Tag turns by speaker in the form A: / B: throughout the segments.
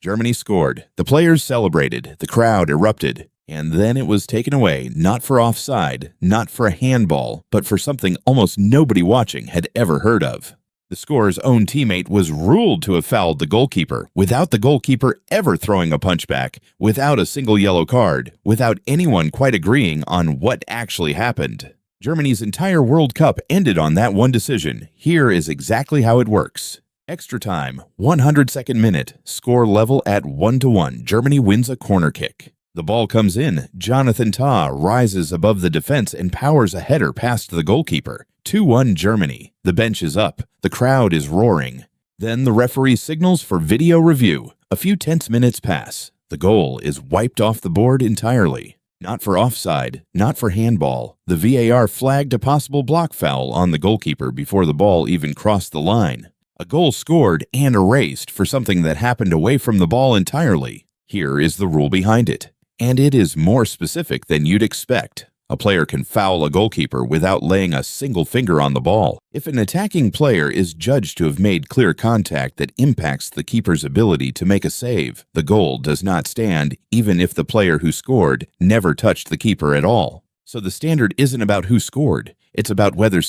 A: Germany scored. The players celebrated. The crowd erupted. And then it was taken away, not for offside, not for a handball, but for something almost nobody watching had ever heard of. The scorer's own teammate was ruled to have fouled the goalkeeper, without the goalkeeper ever throwing a punchback, without a single yellow card, without anyone quite agreeing on what actually happened. Germany's entire World Cup ended on that one decision. Here is exactly how it works. Extra time, 102nd minute, score level at 1-1. Germany wins a corner kick. The ball comes in. Jonathan Tah rises above the defense and powers a header past the goalkeeper. 2-1 Germany. The bench is up. The crowd is roaring. Then the referee signals for video review. A few tense minutes pass. The goal is wiped off the board entirely. Not for offside, not for handball. The VAR flagged a possible block foul on the goalkeeper before the ball even crossed the line. A goal scored and erased for something that happened away from the ball entirely. Here is the rule behind it. And it is more specific than you'd expect. A player can foul a goalkeeper without laying a single finger on the ball. If an attacking player is judged to have made clear contact that impacts the keeper's ability to make a save, the goal does not stand, even if the player who scored never touched the keeper at all. So the standard isn't about who scored. It's about whether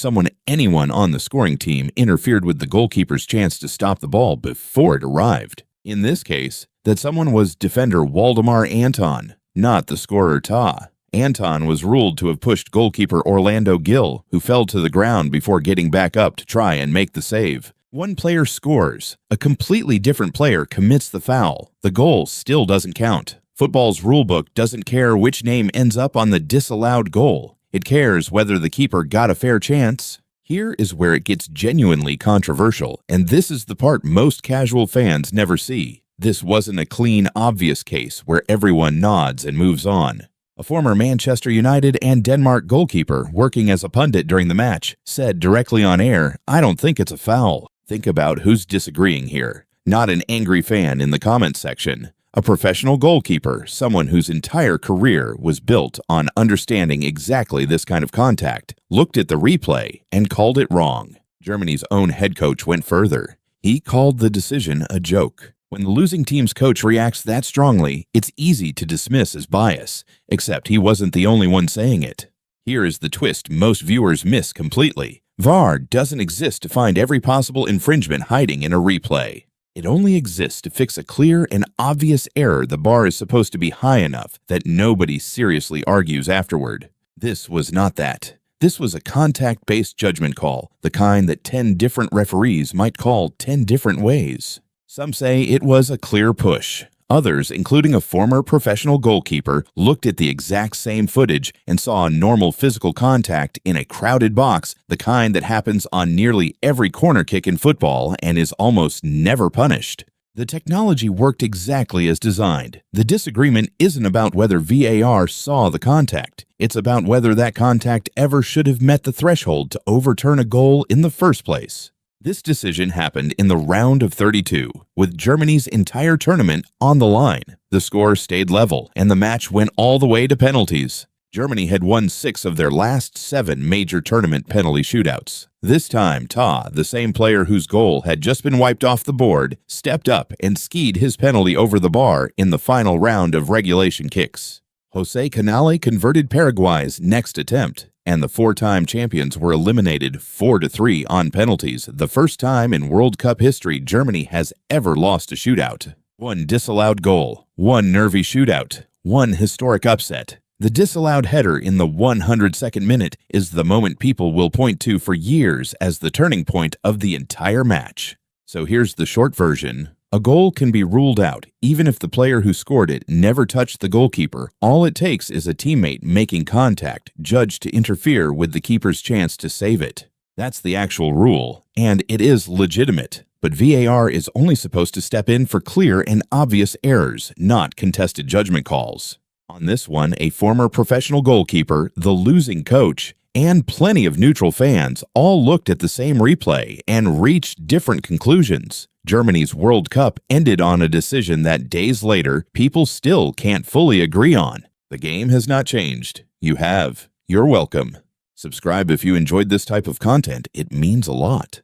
A: anyone on the scoring team interfered with the goalkeeper's chance to stop the ball before it arrived. In this case, that someone was defender Waldemar Anton, not the scorer Tah. Anton was ruled to have pushed goalkeeper Orlando Gil, who fell to the ground before getting back up to try and make the save. One player scores. A completely different player commits the foul. The goal still doesn't count. Football's rulebook doesn't care which name ends up on the disallowed goal. It cares whether the keeper got a fair chance. Here is where it gets genuinely controversial, and this is the part most casual fans never see. This wasn't a clean, obvious case where everyone nods and moves on. A former Manchester United and Denmark goalkeeper working as a pundit during the match said directly on air, "I don't think it's a foul." Think about who's disagreeing here. Not an angry fan in the comments section. A professional goalkeeper, someone whose entire career was built on understanding exactly this kind of contact, looked at the replay and called it wrong. Germany's own head coach went further. He called the decision a joke. When the losing team's coach reacts that strongly, it's easy to dismiss as bias, except he wasn't the only one saying it. Here is the twist most viewers miss completely. VAR doesn't exist to find every possible infringement hiding in a replay. It only exists to fix a clear and obvious error. The bar is supposed to be high enough that nobody seriously argues afterward. This was not that. This was a contact-based judgment call, the kind that 10 different referees might call 10 different ways. Some say it was a clear push. Others, including a former professional goalkeeper, looked at the exact same footage and saw a normal physical contact in a crowded box, the kind that happens on nearly every corner kick in football and is almost never punished. The technology worked exactly as designed. The disagreement isn't about whether VAR saw the contact. It's about whether that contact ever should have met the threshold to overturn a goal in the first place. This decision happened in the round of 32, with Germany's entire tournament on the line. The score stayed level, and the match went all the way to penalties. Germany had won 6 of their last 7 major tournament penalty shootouts. This time, Tah, the same player whose goal had just been wiped off the board, stepped up and skied his penalty over the bar in the final round of regulation kicks. Jose Canale converted Paraguay's next attempt, and the 4-time champions were eliminated 4-3 on penalties, the first time in World Cup history Germany has ever lost a shootout. 1 disallowed goal, 1 nervy shootout, 1 historic upset. The disallowed header in the 102nd minute is the moment people will point to for years as the turning point of the entire match. So here's the short version. A goal can be ruled out, even if the player who scored it never touched the goalkeeper. All it takes is a teammate making contact, judged to interfere with the keeper's chance to save it. That's the actual rule, and it is legitimate. But VAR is only supposed to step in for clear and obvious errors, not contested judgment calls. On this one, a former professional goalkeeper, the losing coach, and plenty of neutral fans all looked at the same replay and reached different conclusions. Germany's World Cup ended on a decision that days later, people still can't fully agree on. The game has not changed. You have. You're welcome. Subscribe if you enjoyed this type of content. It means a lot.